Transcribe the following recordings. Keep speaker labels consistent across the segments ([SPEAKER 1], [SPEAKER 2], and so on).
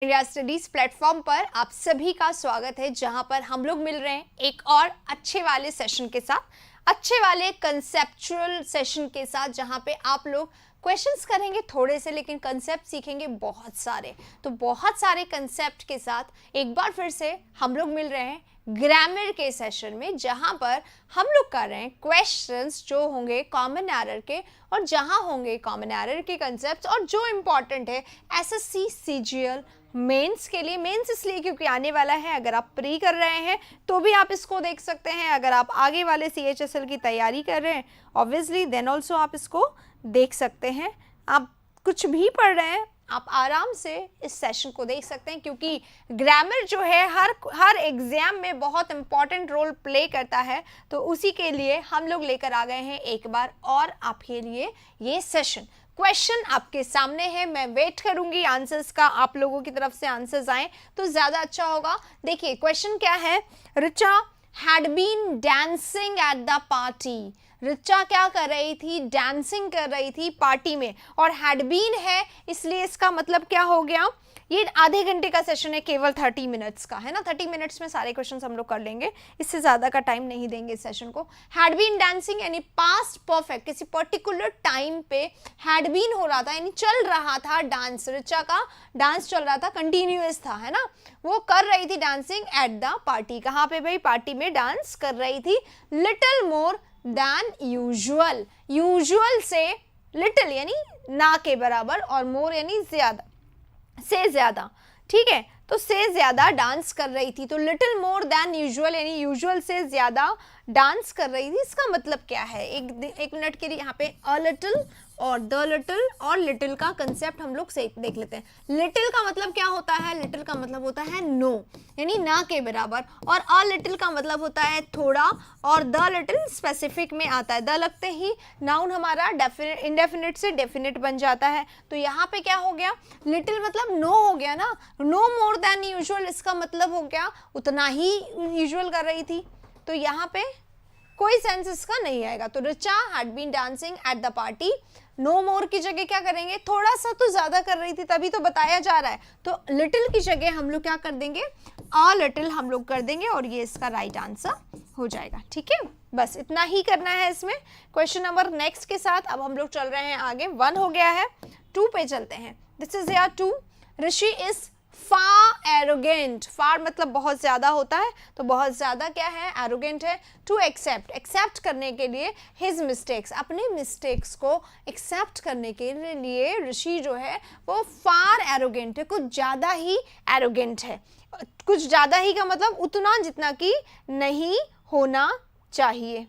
[SPEAKER 1] India studies platform पर आप सभी का स्वागत है, जहां पर हम लोग मिल रहे हैं एक और अच्छे वाले सेशन के साथ, अच्छे वाले कंसेप्चुअल सेशन के साथ, जहां पे आप लोग क्वेश्चंस करेंगे थोड़े से, लेकिन कंसेप्ट सीखेंगे बहुत सारे। तो बहुत सारे कंसेप्ट के साथ एक बार फिर से हम लोग मिल रहे हैं ग्रामर के सेशन में, जहां पर हम लोग कर रहे हैं क्वेश्चंस जो होंगे कॉमन एरर के, और जहां होंगे कॉमन एरर के कंसेप्ट्स, और जो इम्पॉर्टेंट है एसएससी सीजीएल मेंस के लिए। मेंस इसलिए क्योंकि आने वाला है, अगर आप प्री कर रहे हैं तो भी आप इसको देख सकते हैं, अगर आप आगे वाले सीएचएसएल की तैयारी कर रहे हैं ऑब्वियसली देन ऑल्सो आप इसको देख सकते हैं। आप कुछ भी पढ़ रहे हैं आप आराम से इस सेशन को देख सकते हैं, क्योंकि ग्रामर जो है हर एग्जाम में बहुत इंपॉर्टेंट रोल प्ले करता है। तो उसी के लिए हम लोग लेकर आ गए हैं एक बार और आपके लिए ये सेशन। क्वेश्चन आपके सामने है, मैं वेट करूंगी आंसर्स का, आप लोगों की तरफ से आंसर्स आए तो ज़्यादा अच्छा होगा। देखिए क्वेश्चन क्या है, Richa had been dancing at the party. Richa क्या कर रही थी, डांसिंग कर रही थी पार्टी में, और हैड बीन है इसलिए इसका मतलब क्या हो गया, ये आधे घंटे का सेशन है, केवल 30 मिनट्स का है ना। 30 मिनट्स में सारे क्वेश्चंस हम लोग कर लेंगे, इससे ज़्यादा का टाइम नहीं देंगे इस सेशन को। हैड बीन डांसिंग यानी पास्ट परफेक्ट, किसी पर्टिकुलर टाइम पे हैड बीन हो रहा था यानी चल रहा था डांस, रिचा का डांस चल रहा था, कंटिन्यूअस था है ना। वो कर रही थी डांसिंग एट द पार्टी, कहाँ पे भाई, पार्टी में डांस कर रही थी। Little more than usual, usual से लिटिल यानी ना के बराबर, और मोर यानी ज्यादा, से ज्यादा, ठीक है। तो से ज्यादा डांस कर रही थी, तो लिटिल मोर देन यूजुअल यानी यूजुअल से ज्यादा डांस कर रही थी। इसका मतलब क्या है, एक मिनट के लिए यहाँ पे अ लिटिल और द लिटिल और लिटिल का कंसेप्ट हम लोग देख लेते हैं। लिटिल का मतलब क्या होता है, लिटिल का मतलब होता है नो यानी ना के बराबर, और अ लिटिल का मतलब होता है थोड़ा, और द लिटिल स्पेसिफिक में आता है। द लगते ही नाउन हमारा इंडेफिनिट से डेफिनिट बन जाता है। तो यहाँ पे क्या हो गया, लिटिल मतलब नो हो गया ना, नो मोर देन यूजुअल, इसका मतलब हो गया उतना ही यूजुअल कर रही थी, तो यहाँ पे कोई सेंस इसका नहीं आएगा। तो Richa had been dancing at the party, no more की जगह क्या करेंगे, थोड़ा सा तो ज्यादा कर रही थी तभी तो बताया जा रहा है, तो लिटिल की जगह हम लोग क्या कर देंगे, अ लिटिल हम लोग कर देंगे, और ये इसका राइट आंसर हो जाएगा। ठीक है, बस इतना ही करना है इसमें। क्वेश्चन नंबर नेक्स्ट के साथ अब हम लोग चल रहे हैं आगे, 1 हो गया है, 2 पे चलते हैं। दिस इज यार 2, ऋषि इज फार एरोगेंट, फार मतलब बहुत ज्यादा होता है, तो बहुत ज्यादा क्या है, एरोगेंट है। टू एक्सेप्ट, एक्सेप्ट करने के लिए, हिज मिस्टेक्स, अपने मिस्टेक्स को एक्सेप्ट करने के लिए ऋषि जो है वो फार एरोगेंट है, कुछ ज्यादा ही एरोगेंट है। कुछ ज्यादा ही का मतलब उतना जितना कि नहीं होना चाहिए,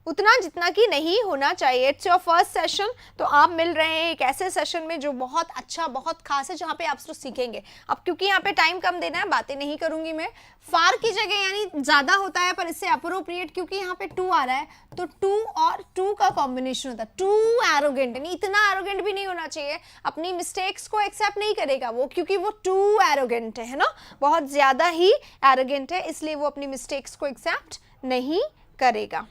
[SPEAKER 1] उतना जितना कि नहीं होना चाहिए। इट्स योर फर्स्ट सेशन, तो आप मिल रहे हैं एक ऐसे सेशन में जो बहुत अच्छा बहुत खास है, जहाँ पे आप तो सीखेंगे। अब क्योंकि यहाँ पे टाइम कम देना है, बातें नहीं करूंगी मैं। फार की जगह यानी ज्यादा होता है, पर इससे अप्रोप्रिएट क्योंकि यहाँ पे 2 आ रहा है, तो 2 और 2 का कॉम्बिनेशन होता है। 2 एरोगेंट यानी इतना एरोगेंट भी नहीं होना चाहिए, अपनी मिस्टेक्स को एक्सेप्ट नहीं करेगा वो, क्योंकि वो 2 एरोगेंट है ना, बहुत ज्यादा ही एरोगेंट है, इसलिए वो अपनी मिस्टेक्स को एक्सेप्ट नहीं करेगा।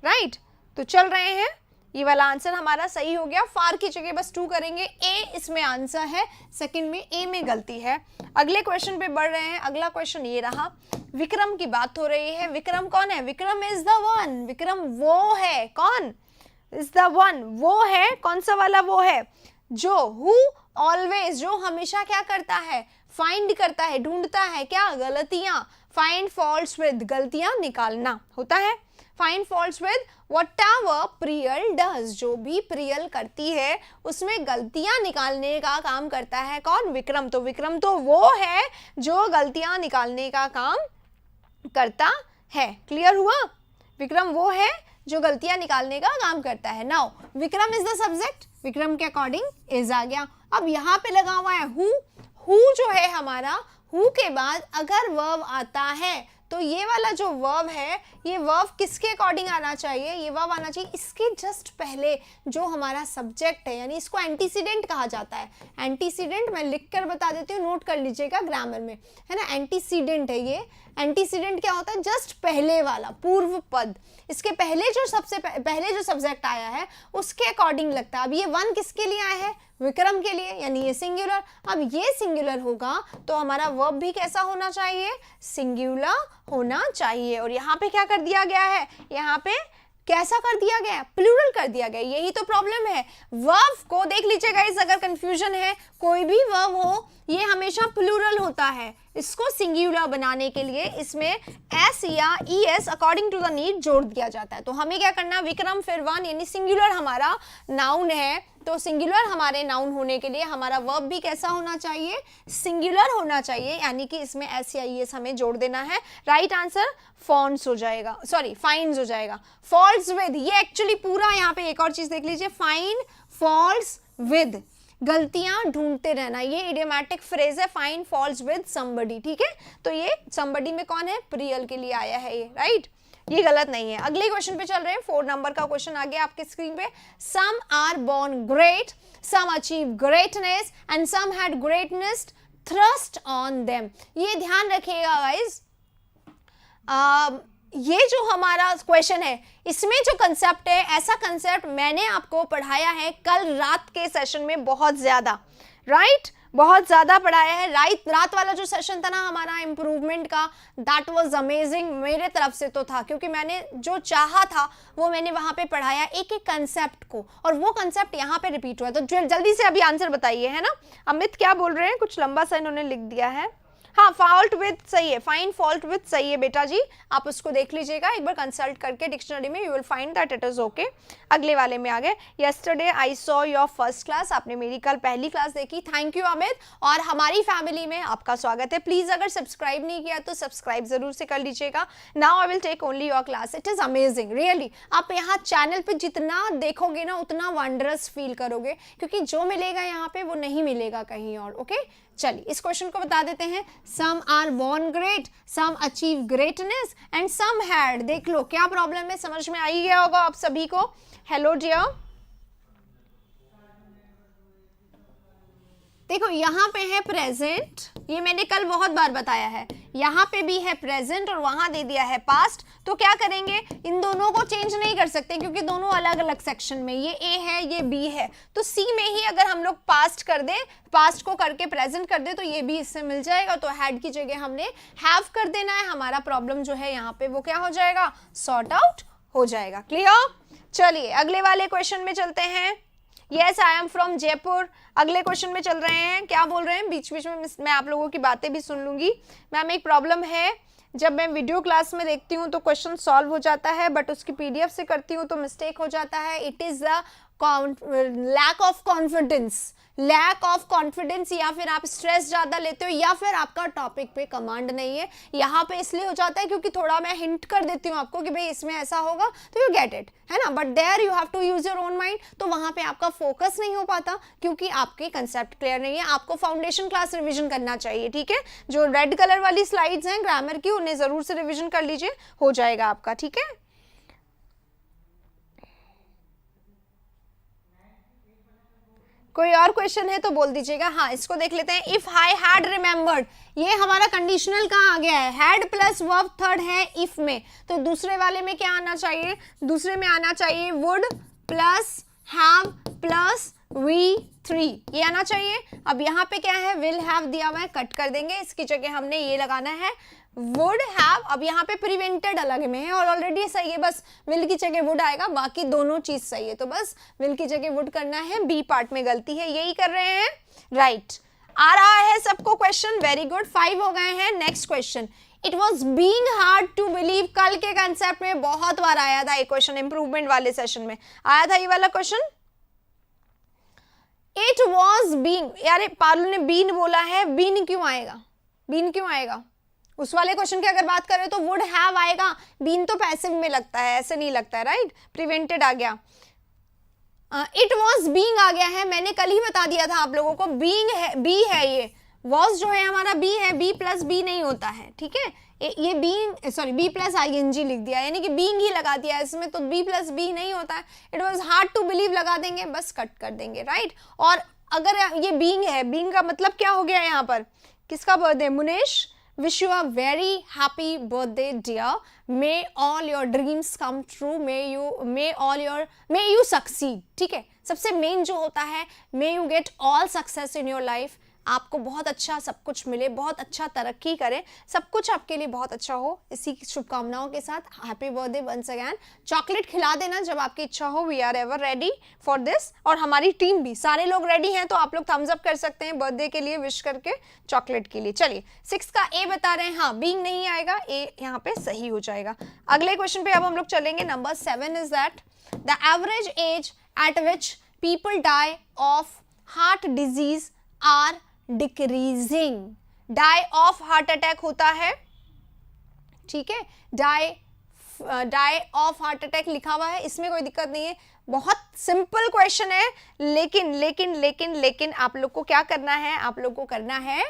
[SPEAKER 1] राइट, तो चल रहे हैं, ये वाला आंसर हमारा सही हो गया। फार की जगह बस 2 करेंगे, ए इसमें आंसर है, सेकंड में ए में गलती है। अगले क्वेश्चन पे बढ़ रहे हैं। अगला क्वेश्चन ये रहा, विक्रम की बात हो रही है। विक्रम कौन है, Vikram is the one, Vikram वो है, कौन, इज द वन, वो है, कौन सा वाला वो है, जो, हु ऑलवेज, जो हमेशा क्या करता है, फाइंड करता है, ढूंढता है क्या, गलतियां, फाइंड फॉल्ट्स विद, गलतियां निकालना होता है। Find faults with whatever Priyal does, जो भी प्रियल करती है उसमें गलतियां निकालने का काम करता है कौन, विक्रम। तो विक्रम तो वो है जो गलतियां निकालने का काम करता है। क्लियर हुआ, विक्रम वो है जो गलतियां निकालने का काम करता है। Now Vikram is the subject, Vikram के अकॉर्डिंग इज आ गया। अब यहाँ पे लगा हुआ है हु, हु जो है हमारा, हु के बाद अगर वर्ब आता है तो ये वाला जो वर्ब है, ये वर्ब किसके अकॉर्डिंग आना चाहिए, ये वर्ब आना चाहिए इसके जस्ट पहले जो हमारा सब्जेक्ट है, यानी इसको एंटीसीडेंट कहा जाता है। एंटीसीडेंट मैं लिख कर बता देती हूँ, नोट कर लीजिएगा ग्रामर में, है ना। एंटीसीडेंट है ये, एंटीसीडेंट क्या होता है, जस्ट पहले वाला, पूर्व पद, इसके पहले जो सबसे पहले जो सब्जेक्ट आया है उसके अकॉर्डिंग लगता है। अब ये 1 किसके लिए आया है, विक्रम के लिए, यानी ये सिंगुलर। अब ये सिंगुलर होगा तो हमारा वर्ब भी कैसा होना चाहिए, सिंगुलर होना चाहिए। और यहाँ पे क्या कर दिया गया है, यहाँ पे कैसा कर दिया गया, प्लूरल कर दिया गया। यही तो प्रॉब्लम है। वर्ब को देख लीजिएगा, इस अगर कंफ्यूजन है, कोई भी वर्ब हो ये हमेशा प्लूरल होता है। इसको सिंगुलर बनाने के लिए इसमें एस या E S according to the need जोड़ दिया जाता है। तो हमें क्या करना, विक्रम फिर वन, यानी सिंगुलर हमारा नाउन है, तो सिंगुलर हमारे नाउन होने के लिए हमारा वर्ब भी कैसा होना चाहिए, सिंगुलर होना चाहिए, यानी कि इसमें एस या ई एस हमें जोड़ देना है। राइट आंसर फॉन्ट्स हो जाएगा, सॉरी फाइंड्स हो जाएगा। फॉल्स विद, ये एक्चुअली पूरा, यहाँ पे एक और चीज देख लीजिए, फाइंड फॉल्स विद, गलतियां ढूंढते रहना, ये इडियोमैटिक फ्रेज है, फाइंड फॉल्स विद समबडी। ठीक है, तो ये समबडी में कौन है, प्रियल के लिए आया है ये, राइट, ये गलत नहीं है। अगले क्वेश्चन पे चल रहे हैं, 4 नंबर का क्वेश्चन आ गया आपके स्क्रीन पे। Some are born great, some achieve greatness and some had greatness thrust on them. ये ध्यान रखिएगा गाइस, ये जो हमारा क्वेश्चन है इसमें जो कंसेप्ट है, ऐसा कंसेप्ट मैंने आपको पढ़ाया है कल रात के सेशन में बहुत ज्यादा, राइट, बहुत ज्यादा पढ़ाया है। रात वाला जो सेशन था ना हमारा इम्प्रूवमेंट का, दैट वाज अमेजिंग मेरे तरफ से तो था, क्योंकि मैंने जो चाहा था वो मैंने वहां पे पढ़ाया एक एक कंसेप्ट को, और वो कंसेप्ट यहाँ पे रिपीट हुआ। तो जल्दी से अभी आंसर बताइए, है ना। अमित क्या बोल रहे हैं, कुछ लंबा सा इन्होंने लिख दिया है। हाँ, फॉल्ट विद सही है, फाइंड फॉल्ट विद सही है बेटा जी, आप उसको देख लीजिएगा एक बार कंसल्ट करके डिक्शनरी में, you will find that it is okay. अगले वाले में आ गए, yesterday I saw your first class, आपने मेरी कल पहली क्लास देखी, थैंक यू अमित, और हमारी फैमिली में आपका स्वागत है। प्लीज अगर सब्सक्राइब नहीं किया तो सब्सक्राइब जरूर से कर लीजिएगा। Now I will take only your class, it is amazing really. आप यहाँ चैनल पे जितना देखोगे ना उतना वंडरस फील करोगे, क्योंकि जो मिलेगा यहाँ पे वो नहीं मिलेगा कहीं और। ओके, चलिए इस क्वेश्चन को बता देते हैं। Some are born great, some achieve greatness and some had, देख लो क्या प्रॉब्लम है, समझ में आ ही गया होगा आप सभी को। हेलो डियर, देखो यहाँ पे है प्रेजेंट, ये मैंने कल बहुत बार बताया है, यहाँ पे भी है प्रेजेंट और वहां दे दिया है पास्ट। तो क्या करेंगे, इन दोनों को चेंज नहीं कर सकते क्योंकि दोनों अलग अलग सेक्शन में, ये ए है ये बी है, तो सी में ही अगर हम लोग पास्ट कर दे, पास्ट को करके प्रेजेंट कर दे तो ये भी इससे मिल जाएगा। तो हैड की जगह हमने हैव कर देना है, हमारा प्रॉब्लम जो है यहाँ पे वो क्या हो जाएगा, सॉर्ट आउट हो जाएगा। क्लियर, चलिए अगले वाले क्वेश्चन में चलते हैं। Yes I am from Jaipur, अगले क्वेश्चन में चल रहे हैं। क्या बोल रहे हैं, बीच बीच में मैं आप लोगों की बातें भी सुन लूंगी। मैम एक प्रॉब्लम है, जब मैं वीडियो क्लास में देखती हूँ तो क्वेश्चन सॉल्व हो जाता है, बट उसकी पीडीएफ से करती हूँ तो मिस्टेक हो जाता है। It is the lack of confidence, lack of confidence, या फिर आप स्ट्रेस ज्यादा लेते हो, या फिर आपका टॉपिक पे कमांड नहीं है। यहाँ पे इसलिए हो जाता है क्योंकि थोड़ा मैं हिंट कर देती हूँ आपको कि भाई इसमें ऐसा होगा तो यू गेट इट, है ना, but there you have to use your own mind. तो वहां पे आपका फोकस नहीं हो पाता क्योंकि आपके कंसेप्ट क्लियर नहीं है। आपको फाउंडेशन क्लास रिविजन करना चाहिए, ठीक है। जो रेड कलर वाली स्लाइड्स हैं ग्रामर की, उन्हें जरूर से रिविजन कर लीजिए, हो जाएगा आपका, ठीक है। कोई और क्वेश्चन है तो बोल दीजिएगा। हाँ, इसको देख लेते हैं। इफ आई हैड रिमेंबर्ड, ये हमारा कंडीशनल कहाँ आ गया है, हैड प्लस वर्ब थर्ड है इफ में, तो दूसरे वाले में क्या आना चाहिए, दूसरे में आना चाहिए would plus have plus V3, ये आना चाहिए। अब यहाँ पे क्या है, विल हैव दिया हुआ है, कट कर देंगे, इसकी जगह हमने ये लगाना है वुड हैव। अब यहाँ पे प्रिवेंटेड अलग में है और ऑलरेडी सही है, बस विल की जगह वुड आएगा, बाकी दोनों चीज सही है, तो बस विल की जगह वुड करना है। बी पार्ट में गलती है, यही कर रहे हैं, राइट। आ रहा है सबको क्वेश्चन, वेरी गुड, 5 हो गए हैं। Next question, it was being hard to believe, कल के कंसेप्ट में बहुत बार आया था ये क्वेश्चन, इंप्रूवमेंट वाले सेशन में आया था ये वाला क्वेश्चन। इट वॉज बीइंग, यार पारुल ने बीन बोला है, बीन क्यों आएगा, बीन क्यों आएगा, उस वाले क्वेश्चन की अगर बात करें तो वुड हैव आएगा, बीन तो पैसिव में लगता है, ऐसे नहीं लगता है, राइट, प्रिवेंटेड आ गया। इट वॉज बीइंग आ गया है, मैंने कल ही बता दिया था आप लोगों को, बीइंग है, बी है, ये वॉज जो है हमारा बी है, बी प्लस बी नहीं होता है, ठीक है। ये being, sorry B plus ING लिख दिया, यानी कि बीइंग ही लगा दिया इसमें, तो बी प्लस बी नहीं होता है। It was hard to believe लगा देंगे, बस कट कर देंगे, राइट। और अगर ये बीइंग है, बीइंग का मतलब क्या हो गया यहाँ पर, किसका birthday, Munesh, wish you a very happy birthday dear, may all your dreams come true, may you succeed, ठीक है, सबसे मेन जो होता है, may you get all success in your life, आपको बहुत अच्छा सब कुछ मिले, बहुत अच्छा तरक्की करें, सब कुछ आपके लिए बहुत अच्छा हो, इसी की शुभकामनाओं के साथ happy birthday once again. Chocolate खिला देना जब आपकी इच्छा हो, we are ever ready for this, और हमारी टीम भी, सारे लोग रेडी हैं, तो आप लोग थम्स अप कर सकते हैं बर्थडे के लिए, विश करके चॉकलेट के लिए। चलिए 6 का ए बता रहे हैं, हाँ बीइंग नहीं आएगा, ए यहाँ पे सही हो जाएगा। अगले क्वेश्चन पे अब हम लोग चलेंगे। Number 7 is that the average age at which people die of heart disease are decreasing. Die of heart attack होता है, ठीक है, डाई ऑफ हार्ट अटैक लिखा हुआ है, इसमें कोई दिक्कत नहीं है, बहुत सिंपल क्वेश्चन है। लेकिन लेकिन लेकिन लेकिन आप लोग को क्या करना है, आप लोग को करना है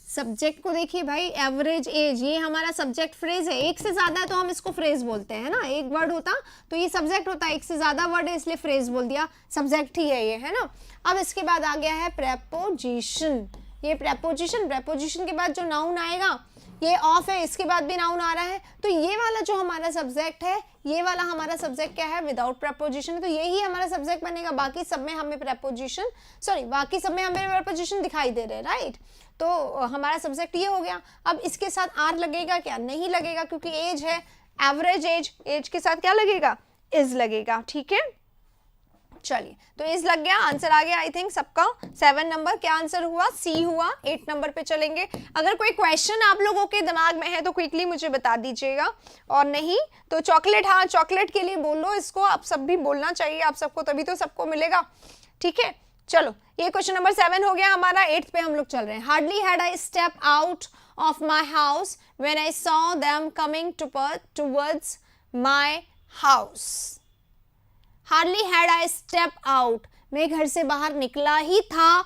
[SPEAKER 1] सब्जेक्ट को, देखिए भाई, एवरेज एज ये हमारा सब्जेक्ट फ्रेज है, एक से ज्यादा है तो हम इसको फ्रेज बोलते हैं ना, एक वर्ड होता तो ये सब्जेक्ट होता, एक से ज्यादा वर्ड है इसलिए फ्रेज बोल दिया, सब्जेक्ट ही है ये, है ना। अब इसके बाद आ गया है प्रेपोजिशन, ये प्रेपोजिशन, प्रेपोजिशन के बाद जो नाउन आएगा, ये ऑफ है, इसके बाद भी नाउन आ रहा है, तो ये वाला जो हमारा सब्जेक्ट है, ये वाला हमारा सब्जेक्ट क्या है, विदाउट प्रेपोजिशन, तो यही हमारा सब्जेक्ट बनेगा। बाकी सब में हमें प्रेपोजिशन, बाकी सब में हमें प्रेपोजिशन दिखाई दे रहे हैं, राइट, तो हमारा सब्जेक्ट ये हो गया। अब इसके साथ आर लगेगा क्या, नहीं लगेगा, क्योंकि एज है, एवरेज एज, एज के साथ क्या लगेगा, इज लगेगा, ठीक है। चलिए, तो इज लग गया, आंसर आ गया आई थिंक सबका। 7 नंबर क्या आंसर हुआ, सी हुआ। 8 नंबर पे चलेंगे। अगर कोई क्वेश्चन आप लोगों के दिमाग में है तो क्विकली मुझे बता दीजिएगा, और नहीं तो चॉकलेट, हाँ चॉकलेट के लिए बोलो, इसको आप सब भी बोलना चाहिए आप सबको, तभी तो सबको मिलेगा, ठीक है। चलो, ये क्वेश्चन नंबर 7 हो गया हमारा। 8 पे हम लोग चल रहे हैं। Hardly had I step out of my house when I saw them coming towards my house. Hardly had I step out, मैं घर से बाहर निकला ही था,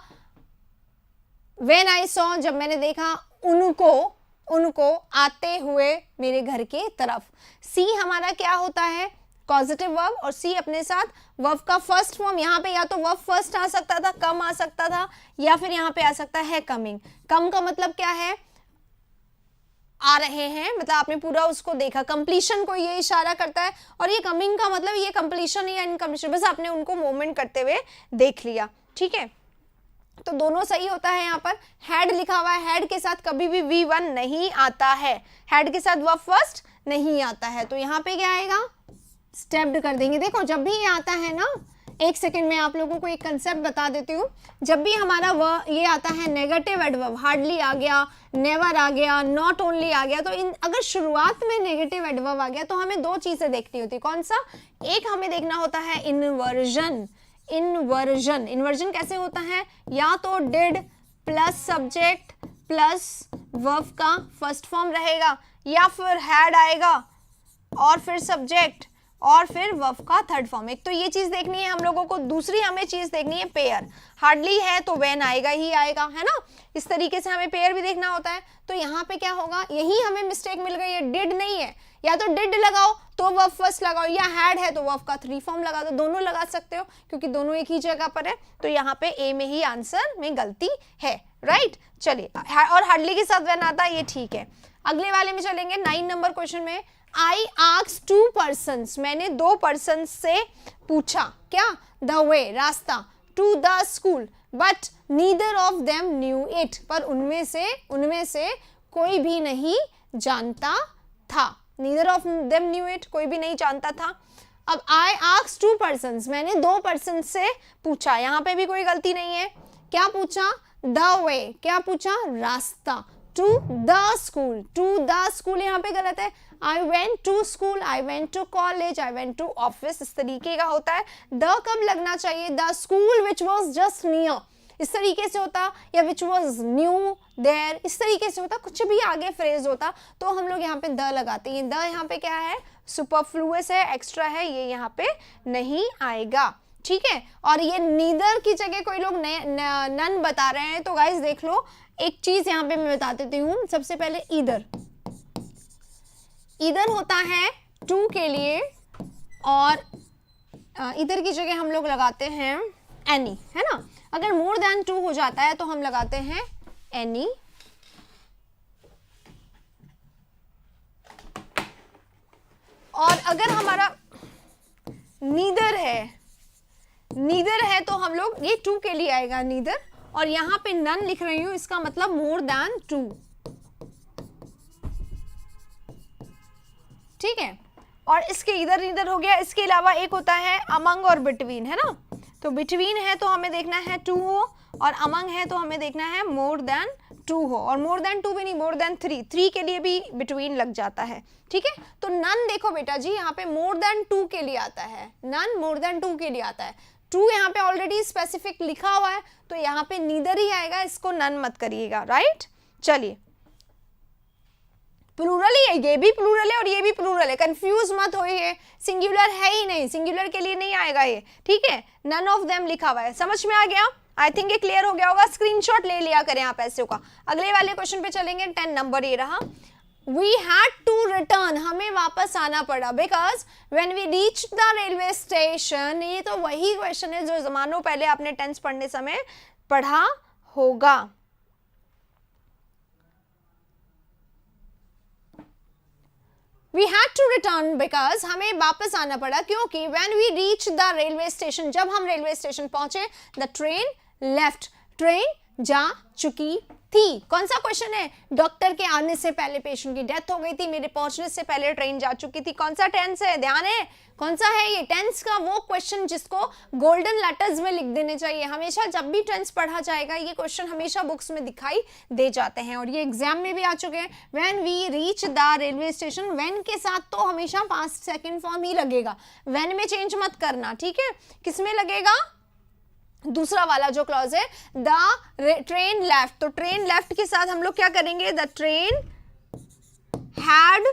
[SPEAKER 1] व्हेन आई सॉ, जब मैंने देखा उनको आते हुए मेरे घर के तरफ। सी हमारा क्या होता है, पॉजिटिव वर्ब, और सी अपने साथ वर्ब का फर्स्ट फॉर्म, यहाँ पे या तो वर्ब फर्स्ट आ सकता था, कम आ सकता था, या फिर यहाँ पे आ सकता है कमिंग। कम का मतलब क्या है, आ रहे हैं, मतलब आपने पूरा उसको देखा, कंप्लीशन को ये इशारा करता है, और ये कमिंग का मतलब ये कंप्लीशन या इनकम्प्लीशन, बस आपने उनको मूवमेंट करते हुए देख लिया, ठीक है। तो दोनों सही होता है। यहाँ पर हैड लिखा हुआ है, हैड के साथ कभी भी V1 नहीं आता है, हैड के साथ वर्ब फर्स्ट नहीं आता है, तो यहाँ पे क्या आएगा, स्टेप्ड कर देंगे। देखो जब भी ये आता है ना, एक सेकंड में आप लोगों को एक कंसेप्ट बता देती हूँ, जब भी हमारा ये आता है नेगेटिव एडवर्ब, हार्डली आ गया, नेवर आ गया, नॉट ओनली आ गया, तो अगर शुरुआत में नेगेटिव एडवर्ब आ गया तो हमें दो चीजें देखनी होती, कौन सा, एक हमें देखना होता है इन्वर्जन। इन्वर्जन कैसे होता है, या तो did plus subject plus verb का फर्स्ट फॉर्म रहेगा, या फिर हैड आएगा और फिर सब्जेक्ट और फिर वर्ब का थर्ड फॉर्म। एक तो ये चीज देखनी है हम लोगों को, दूसरी हमें चीज देखनी है पेयर। हार्डली है तो व्हेन आएगा ही आएगा, है ना, इस तरीके से हमें पेयर भी देखना होता है। तो यहाँ पे क्या होगा, यही हमें मिस्टेक मिल गई है, डिड नहीं है, या तो डिड लगाओ तो वर्ब फर्स्ट लगाओ, या हैड है तो वर्ब का 3 फॉर्म लगा दो, दोनों लगा सकते हो क्योंकि दोनों एक ही जगह पर है। तो यहाँ पे ए में ही आंसर में गलती है, राइट। चलिए, और हार्डली के साथ व्हेन आता है, ये ठीक है। अगले वाले में चलेंगे, 9 नंबर क्वेश्चन में, आई आस्क्ड 2 persons, मैंने 2 persons से पूछा, क्या, द वे, रास्ता, to the school, but neither of them knew it, पर उनमें से कोई भी नहीं जानता था। Neither of them knew it, कोई भी नहीं जानता था। अब आई आस्क्ड 2 persons, मैंने 2 persons से पूछा, यहाँ पे भी कोई गलती नहीं है। क्या पूछा, द वे, क्या पूछा, रास्ता, टू द स्कूल यहाँ पे गलत है। I went to school, I went to college, I went to office, इस तरीके का होता है। द कब लगना चाहिए, the school which was just near, इस तरीके से होता, या विच वॉज न्यू देयर, इस तरीके से होता। कुछ भी आगे फ्रेज होता तो हम लोग यहाँ पे द लगाते हैं। द यहाँ पे क्या है, सुपरफ्लुअस है, एक्स्ट्रा है, ये यहाँ पे नहीं आएगा, ठीक है। और ये नीदर की जगह कोई लोग नन बता रहे हैं, तो गाइस देख लो, एक चीज यहाँ पे मैं बता देती हूँ। सबसे पहले ईदर होता है टू के लिए, और इधर की जगह हम लोग लगाते हैं एनी, है ना। अगर मोर देन 2 हो जाता है तो हम लगाते हैं एनी, और अगर हमारा नीदर है नीदर है तो हम लोग ये टू के लिए आएगा नीदर, और यहां पे नन लिख रही हूं, इसका मतलब मोर देन टू, ठीक है। और इसके इधर नीदर हो गया। इसके अलावा एक होता है अमंग और बिटवीन, है ना। तो बिटवीन है तो हमें देखना है टू हो, और अमंग है तो हमें देखना है मोर देन टू हो, और मोर देन टू भी नहीं, मोर देन थ्री, थ्री के लिए भी बिटवीन लग जाता है, ठीक है। तो नन देखो बेटा जी यहाँ पे मोर देन टू के लिए आता है, नन मोर देन टू के लिए आता है। टू यहाँ पे ऑलरेडी स्पेसिफिक लिखा हुआ है तो यहाँ पे नीदर ही आएगा, इसको नन मत करिएगा, राइट। चलिए, प्लूरल ही है, ये भी प्लूरल है और ये भी प्लूरल है, कंफ्यूज मत होइए, सिंगुलर है ही नहीं, सिंगुलर के लिए नहीं आएगा ये, ठीक है। नन ऑफ देम लिखा हुआ है, समझ में आ गया। आई थिंक ये क्लियर हो गया होगा, स्क्रीनशॉट ले लिया करें आप ऐसे का। अगले वाले क्वेश्चन पे चलेंगे, 10 नंबर ये रहा। We had to return, हमें वापस आना पड़ा, because when we reached the railway station, ये तो वही क्वेश्चन है जो जमानों पहले आपने टेंस पढ़ने समय पढ़ा होगा। We had to return because हमें वापस आना पड़ा क्योंकि when we reached the railway station, जब हम रेलवे स्टेशन पहुंचे, the train left, ट्रेन जा चुकी थी। कौन सा क्वेश्चन है? डॉक्टर के आने से पहले पेशेंट की डेथ हो गई थी, मेरे पहुंचने से पहले ट्रेन जा चुकी थी। कौन सा टेंस है? ध्यान है, कौन सा है ये टेंस का? वो क्वेश्चन जिसको गोल्डन लेटर्स में लिख देने चाहिए। हमेशा जब भी टेंस पढ़ा जाएगा ये क्वेश्चन हमेशा बुक्स में दिखाई दे जाते हैं और ये एग्जाम में भी आ चुके हैं। When we reach the railway station, when के साथ तो हमेशा पास्ट सेकंड फॉर्म ही लगेगा, व्हेन में चेंज मत करना, ठीक है। किस में लगेगा? दूसरा वाला जो क्लॉज है, द ट्रेन लेफ्ट, तो ट्रेन लेफ्ट के साथ हम लोग क्या करेंगे? The train had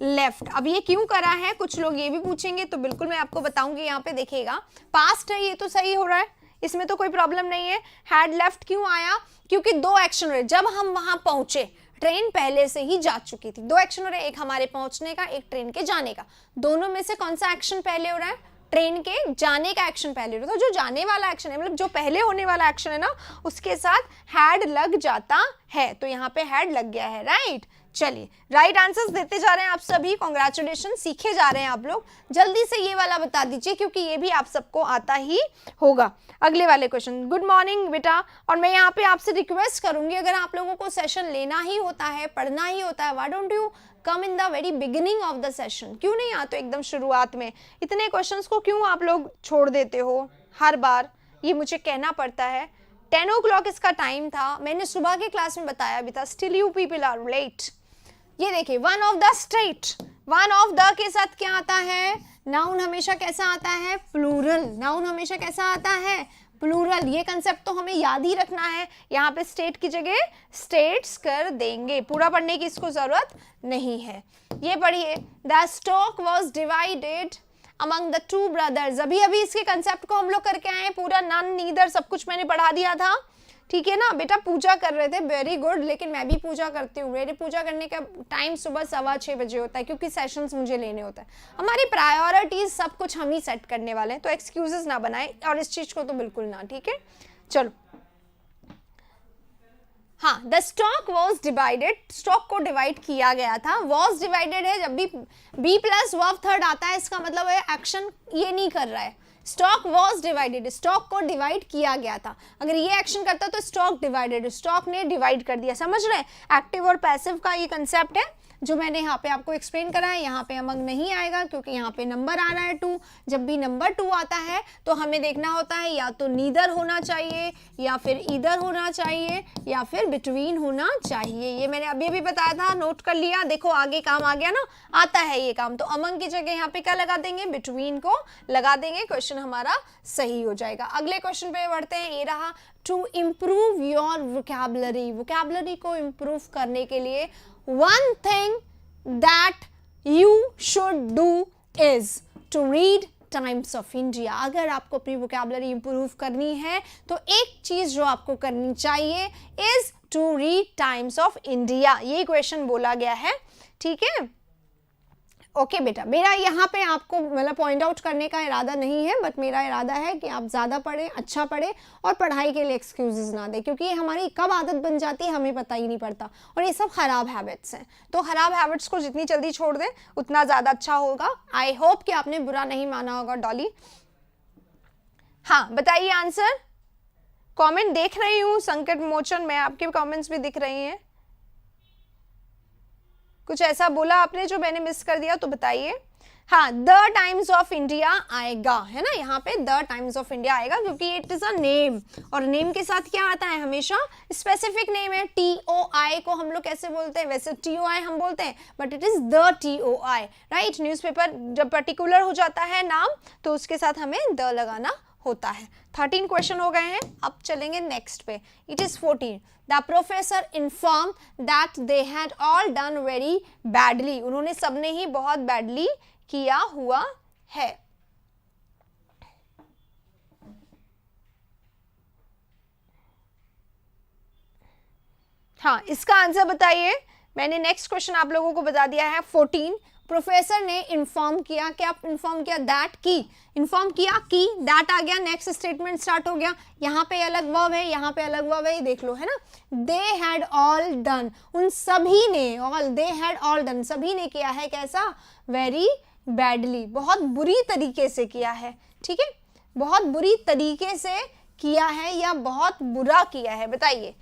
[SPEAKER 1] left. अब ये क्यों करा है, कुछ लोग ये भी पूछेंगे, तो बिल्कुल मैं आपको बताऊंगी। यहाँ पे देखिएगा, पास्ट है, ये तो सही हो रहा है, इसमें तो कोई प्रॉब्लम नहीं है। हैड लेफ्ट क्यों आया? क्योंकि दो एक्शन रहे। जब हम वहां पहुंचे, ट्रेन पहले से ही जा चुकी थी। दो एक्शन हो रहे, एक हमारे पहुंचने का, एक ट्रेन के जाने का। दोनों में से कौन सा एक्शन पहले हो रहा है? ट्रेन के जाने का एक्शन पहले हो रहा है। तो जो जाने वाला एक्शन है, मतलब जो पहले होने वाला एक्शन है ना, उसके साथ हैड लग जाता है, तो यहाँ पे हैड लग गया है, राइट। चलिए, राइट आंसर्स देते जा रहे हैं आप सभी, कॉन्ग्रेचुलेशन, सीखे जा रहे हैं आप लोग। जल्दी से ये वाला बता दीजिए क्योंकि ये भी आप सबको आता ही होगा। अगले वाले क्वेश्चन, गुड मॉर्निंग बेटा, और मैं यहाँ पे आपसे रिक्वेस्ट करूंगी, अगर आप लोगों को सेशन लेना ही होता है, पढ़ना ही होता है, why don't you come in the very beginning of the session? क्यों नहीं आते एकदम शुरुआत में? इतने क्वेश्चंस को क्यों आप लोग छोड़ देते हो? हर बार ये मुझे कहना पड़ता है। 10 o'clock इसका टाइम था, मैंने सुबह के क्लास में बताया भी था, still you people are late. ये देखिए, one of the state, one of the के साथ क्या आता है? नाउन हमेशा कैसा आता है? प्लूरल। नाउन हमेशा कैसा आता है? प्लूरल। ये कंसेप्ट तो हमें याद ही रखना है। यहाँ पे स्टेट की जगह स्टेट्स कर देंगे, पूरा पढ़ने की इसको जरूरत नहीं है। ये पढ़िए, the stock was divided among the two brothers. अभी अभी इसके कंसेप्ट को हम लोग करके आए, पूरा नन नीदर सब कुछ मैंने पढ़ा दिया था, ठीक है ना बेटा। पूजा कर रहे थे, वेरी गुड, लेकिन मैं भी पूजा करती हूँ। मेरे पूजा करने का टाइम सुबह 6:15 बजे होता है क्योंकि सेशंस मुझे लेने होता है। हमारी प्रायोरिटीज सब कुछ हम ही सेट करने वाले हैं, तो एक्सक्यूजेस ना बनाए और इस चीज को तो बिल्कुल ना, ठीक है। चलो, हाँ, the stock was divided, stock को डिवाइड किया गया था। वॉज डिवाइडेड है, जब भी बी प्लस वर्ब थर्ड आता है इसका मतलब है एक्शन ये नहीं कर रहा है। स्टॉक वॉज डिवाइडेड, स्टॉक को डिवाइड किया गया था। अगर ये एक्शन करता तो स्टॉक डिवाइडेड, स्टॉक ने डिवाइड कर दिया। समझ रहे हैं? एक्टिव और पैसिव का ये कंसेप्ट है जो मैंने यहाँ पे आपको एक्सप्लेन करा है। यहाँ पे अमंग नहीं आएगा क्योंकि यहाँ पे नंबर आ रहा है 2। जब भी नंबर 2 आता है तो हमें देखना होता है या तो नीदर होना चाहिए, या फिर ईदर होना चाहिए, या फिर बिटवीन होना चाहिए। ये मैंने अभी भी बताया था, नोट कर लिया। देखो आगे काम आ गया ना, आता है ये काम। तो अमंग की जगह यहाँ पे क्या लगा देंगे? बिटवीन को लगा देंगे, क्वेश्चन हमारा सही हो जाएगा। अगले क्वेश्चन पे बढ़ते हैं, ये रहा, to improve your vocabulary. Vocabulary को इम्प्रूव करने के लिए one thing that you should do is to read times of India. अगर आपको अपनी वोकैबुलरी इंप्रूव करनी है तो एक चीज जो आपको करनी चाहिए is to read Times of India. ये क्वेश्चन बोला गया है, ठीक है। ओके बेटा, मेरा यहाँ पे आपको मतलब पॉइंट आउट करने का इरादा नहीं है, बट मेरा इरादा है कि आप ज़्यादा पढ़ें, अच्छा पढ़ें और पढ़ाई के लिए एक्सक्यूजेस ना दें, क्योंकि हमारी कब आदत बन जाती है हमें पता ही नहीं पड़ता, और ये सब खराब हैबिट्स हैं। तो खराब हैबिट्स को जितनी जल्दी छोड़ दें उतना ज़्यादा अच्छा होगा। आई होप कि आपने बुरा नहीं माना होगा डॉली। हाँ बताइए आंसर। कमेंट देख रही हूँ संकट मोचन में, आपके कमेंट्स भी दिख रही हैं। कुछ ऐसा बोला आपने जो मैंने मिस कर दिया तो बताइए। हाँ, द टाइम्स ऑफ इंडिया आएगा, है ना, यहाँ पे द टाइम्स ऑफ इंडिया आएगा क्योंकि इट इज अ नेम, और नेम के साथ क्या आता है, हमेशा स्पेसिफिक नेम है। TOI को हम लोग कैसे बोलते हैं, वैसे TOI हम बोलते हैं, but it is the TOI, right. Newspaper जब पर्टिकुलर हो जाता है नाम तो उसके साथ हमें द लगाना होता है। 13 क्वेश्चन हो गए हैं, अब चलेंगे नेक्स्ट पे। It is 14। The professor inform that they had all done very badly, उन्होंने सबने ही बहुत बैडली किया हुआ है। हाँ, इसका आंसर बताइए। मैंने नेक्स्ट क्वेश्चन आप लोगों को बता दिया है। 14, प्रोफेसर ने इन्फॉर्म किया, क्या इन्फॉर्म किया, दैट की, इन्फॉर्म किया कि, दैट आ गया, नेक्स्ट स्टेटमेंट स्टार्ट हो गया, यहाँ पे अलग वर्ब है, यहाँ पे अलग वर्ब है, ये देख लो, है ना। दे हैड ऑल डन, उन सभी ने, all, they had all done, सभी ने किया है कैसा, वेरी बैडली, बहुत बुरी तरीके से किया है, ठीक है, बहुत बुरी तरीके से किया है या बहुत बुरा किया है, बताइए।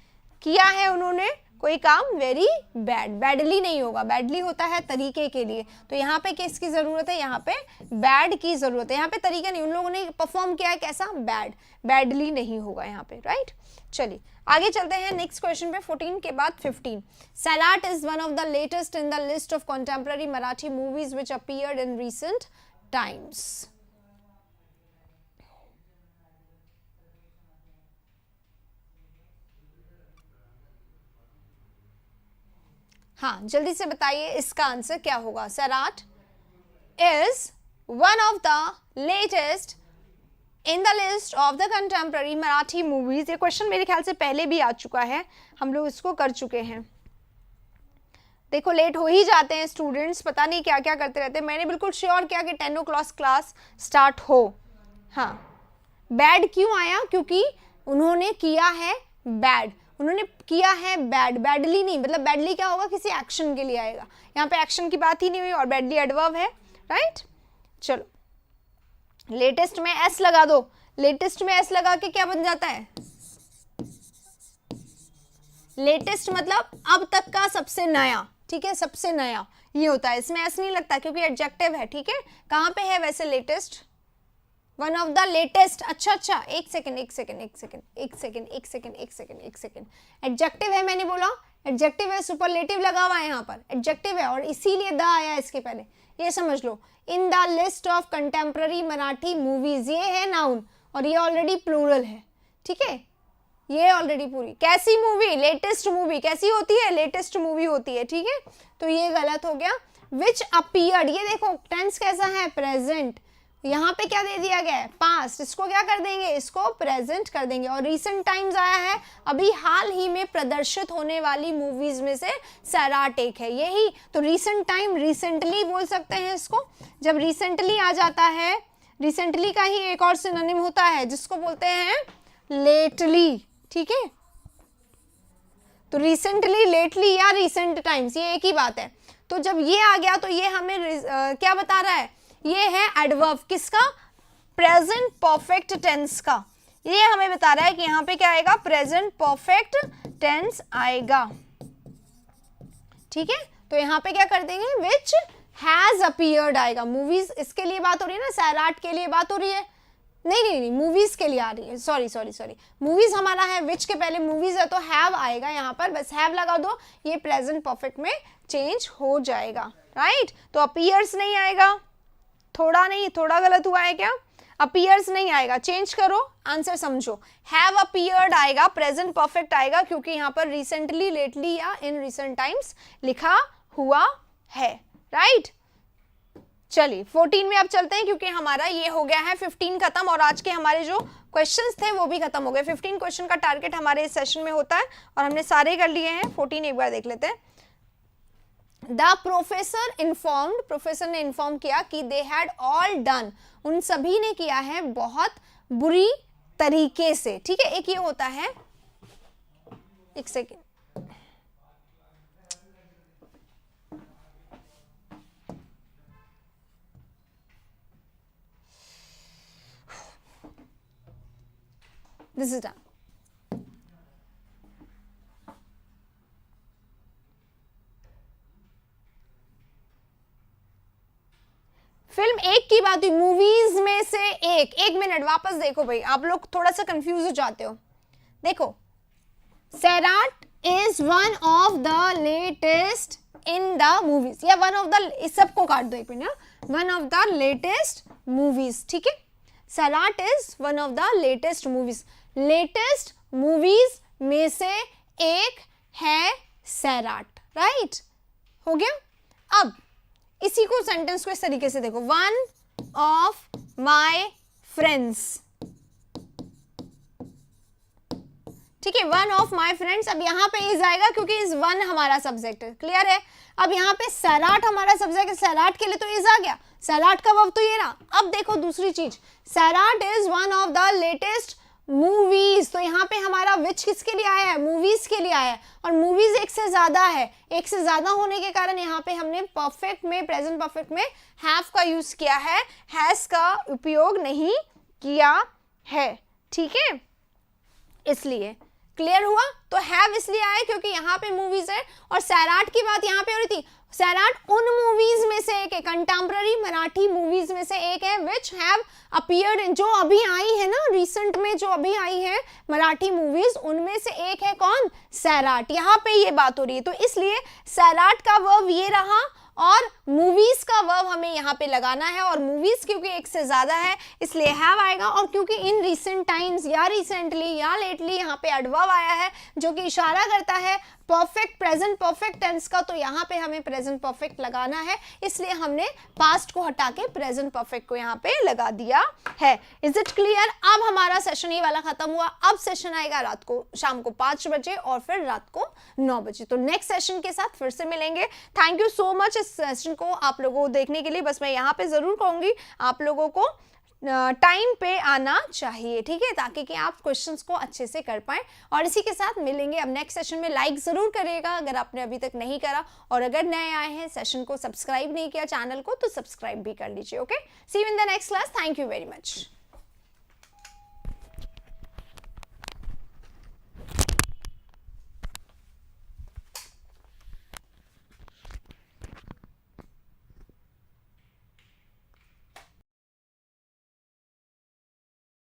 [SPEAKER 1] किया है उन्होंने कोई काम वेरी बैड, बैडली नहीं होगा, बैडली होता है तरीके के लिए, तो यहाँ पे किसकी जरूरत है, यहाँ पे बैड की जरूरत है, यहाँ पे तरीका नहीं, उन लोगों ने परफॉर्म किया है कैसा, बैड, बैडली नहीं होगा यहाँ पे, राइट। चलिए आगे चलते हैं नेक्स्ट क्वेश्चन पे। 14 के बाद 15। Sairat is one of the latest in the list of contemporary Marathi movies which appeared in recent times. हाँ जल्दी से बताइए इसका आंसर क्या होगा। Sairat is one of the latest in the list of the contemporary Marathi movies. ये क्वेश्चन मेरे ख्याल से पहले भी आ चुका है, हम लोग इसको कर चुके हैं। देखो लेट हो ही जाते हैं स्टूडेंट्स, पता नहीं क्या क्या करते रहते हैं। मैंने बिल्कुल श्योर किया कि 10 o'clock क्लास स्टार्ट हो। हाँ, बैड क्यों आया, क्योंकि उन्होंने किया है बैड, उन्होंने किया है बैड, बैडली नहीं, मतलब बैडली क्या होगा, किसी एक्शन के लिए आएगा, यहाँ पे एक्शन की बात ही नहीं हुई और बैडली एडवर्ब है, राइट। चलो लेटेस्ट में एस लगा दो, लेटेस्ट में एस लगा के क्या बन जाता है, लेटेस्ट मतलब अब तक का सबसे नया, ठीक है, सबसे नया ये होता है, इसमें एस नहीं लगता क्योंकि एडजेक्टिव है, ठीक है। कहाँ पे है वैसे latest, one of the latest, अच्छा अच्छा, एक सेकंड एक सेकंड एक सेकंड एक सेकंड एक सेकंड एक सेकंड एक सेकंड, एडजेक्टिव है, मैंने बोला एडजेक्टिव है, सुपरलेटिव लगा हुआ है यहाँ पर, एडजेक्टिव है और इसीलिए द आया इसके पहले, ये समझ लो। In the list of contemporary Marathi movies, ये है नाउन और ये ऑलरेडी प्लूरल है, ठीक है, ये ऑलरेडी पूरी, कैसी मूवी, लेटेस्ट मूवी कैसी होती है, लेटेस्ट मूवी होती है, ठीक है, तो ये गलत हो गया। विच अपीयर्ड, ये देखो टेंस कैसा है, प्रेजेंट, यहाँ पे क्या दे दिया गया है, पास्ट, इसको क्या कर देंगे, इसको प्रेजेंट कर देंगे, और रिसेंट टाइम्स आया है, अभी हाल ही में प्रदर्शित होने वाली मूवीज में से सैराट एक है, यही तो रिसेंट टाइम, रिसेंटली बोल सकते हैं इसको, जब रिसेंटली आ जाता है, रिसेंटली का ही एक और सिनोनिम होता है जिसको बोलते हैं लेटली, ठीक है, तो रिसेंटली, लेटली या रिसेंट टाइम्स ये एक ही बात है। तो जब ये आ गया तो ये हमें क्या बता रहा है, ये है एडवर्ब किसका, प्रेजेंट परफेक्ट टेंस का, ये हमें बता रहा है कि यहाँ पे क्या आएगा, प्रेजेंट परफेक्ट टेंस आएगा, ठीक है। तो यहाँ पे क्या कर देंगे, विच हैज अपीयर्ड आएगा, मूवीज इसके लिए बात हो रही है ना, सैराट के लिए बात हो रही है, नहीं नहीं नहीं, मूवीज के लिए आ रही है, सॉरी सॉरी सॉरी, मूवीज हमारा है, विच के पहले मूवीज है तो हैव आएगा यहाँ पर, बस हैव लगा दो, ये प्रेजेंट परफेक्ट में चेंज हो जाएगा, राइट। तो अपीयर्स नहीं आएगा, थोड़ा नहीं, थोड़ा गलत हुआ है क्या, अपीयर्स नहीं आएगा, चेंज करो, आंसर समझो, हैव अपीयर्ड आएगा, प्रेजेंट परफेक्ट आएगा क्योंकि यहाँ पर रिसेंटली, लेटली या इन रिसेंट टाइम्स लिखा हुआ है, राइट। चलिए 14 में अब चलते हैं क्योंकि हमारा ये हो गया है 15 खत्म और आज के हमारे जो क्वेश्चंस थे वो भी खत्म हो गए। 15 क्वेश्चन का टारगेट हमारे इस सेशन में होता है और हमने सारे कर लिए हैं। 14 एक बार देख लेते हैं। द प्रोफेसर इन्फॉर्म्ड, प्रोफेसर ने इन्फॉर्म किया कि दे हैड ऑल डन, उन सभी ने किया है बहुत बुरी तरीके से, ठीक है। एक ये होता है, एक second, this is done. Film एक की बात हुई, मूवीज में से एक मिनट वापस देखो भाई, आप लोग थोड़ा सा कंफ्यूज हो जाते हो। देखो, Sairat is one of the latest in the movies, या वन ऑफ द, सबको काट दो एक minute, one of the latest movies, ठीक है। Sairat is one of the latest movies, latest movies में से एक है सैराट, राइट, हो गया। अब इसी को सेंटेंस को इस तरीके से देखो, वन ऑफ माई फ्रेंड्स, ठीक है, वन ऑफ माई फ्रेंड्स। अब यहां पे इज आएगा क्योंकि इज वन हमारा सब्जेक्ट है, क्लियर है। अब यहां पे सैराट हमारा सब्जेक्ट है, सैराट के लिए तो इज आ गया, सैराट का वर्ब तो ये रहा। अब देखो दूसरी चीज, Sairat is one of the latest movies, तो यहाँ पे हमारा विच किसके लिए आया है, मूवीज के लिए आया है, और मूवीज एक से ज्यादा है, एक से ज्यादा होने के कारण यहाँ पे हमने परफेक्ट में, प्रेजेंट परफेक्ट में हैव का यूज किया है, हैज का उपयोग नहीं किया है, ठीक है, इसलिए क्लियर हुआ। तो हैव इसलिए आया क्योंकि यहाँ पे मूवीज है, और सैराट की बात यहाँ पे हो रही थी, सैराट उन मूवीज में से एक है, कंटेम्प्ररी मराठी मूवीज में से एक है, विच हैव अपीयर्ड, जो अभी आई है ना रिसेंट में, जो अभी आई है मराठी मूवीज, उनमें से एक है कौन, सैराट, यहाँ पे ये बात हो रही है। तो इसलिए सैराट का वर्ब ये रहा, और मूवीज का वर्ब हमें यहाँ पे लगाना है, और मूवीज क्योंकि एक से ज्यादा है इसलिए हैव आएगा, और क्योंकि इन रिसेंट टाइम्स या रिसेंटली या लेटली यहाँ पे एडवर्ब आया है जो कि इशारा करता है परफेक्ट, प्रेजेंट परफेक्ट टेंस का, तो यहाँ पे हमें प्रेजेंट परफेक्ट लगाना है, इसलिए हमने पास्ट को हटा के प्रेजेंट परफेक्ट को यहाँ पे लगा दिया है। Is it clear. अब हमारा सेशन ये वाला खत्म हुआ, अब सेशन आएगा रात को, शाम को 5 बजे और फिर रात को 9 बजे। तो नेक्स्ट सेशन के साथ फिर से मिलेंगे। थैंक यू सो मच इस सेशन को आप लोगों को देखने के लिए। बस मैं यहाँ पे जरूर कहूंगी आप लोगों को टाइम पे आना चाहिए, ठीक है, ताकि कि आप क्वेश्चंस को अच्छे से कर पाएं। और इसी के साथ मिलेंगे अब नेक्स्ट सेशन में। लाइक जरूर करिएगा अगर आपने अभी तक नहीं करा, और अगर नए आए हैं सेशन को सब्सक्राइब नहीं किया चैनल को, तो सब्सक्राइब भी कर लीजिए। Okay, see you in the next class. Thank you very much.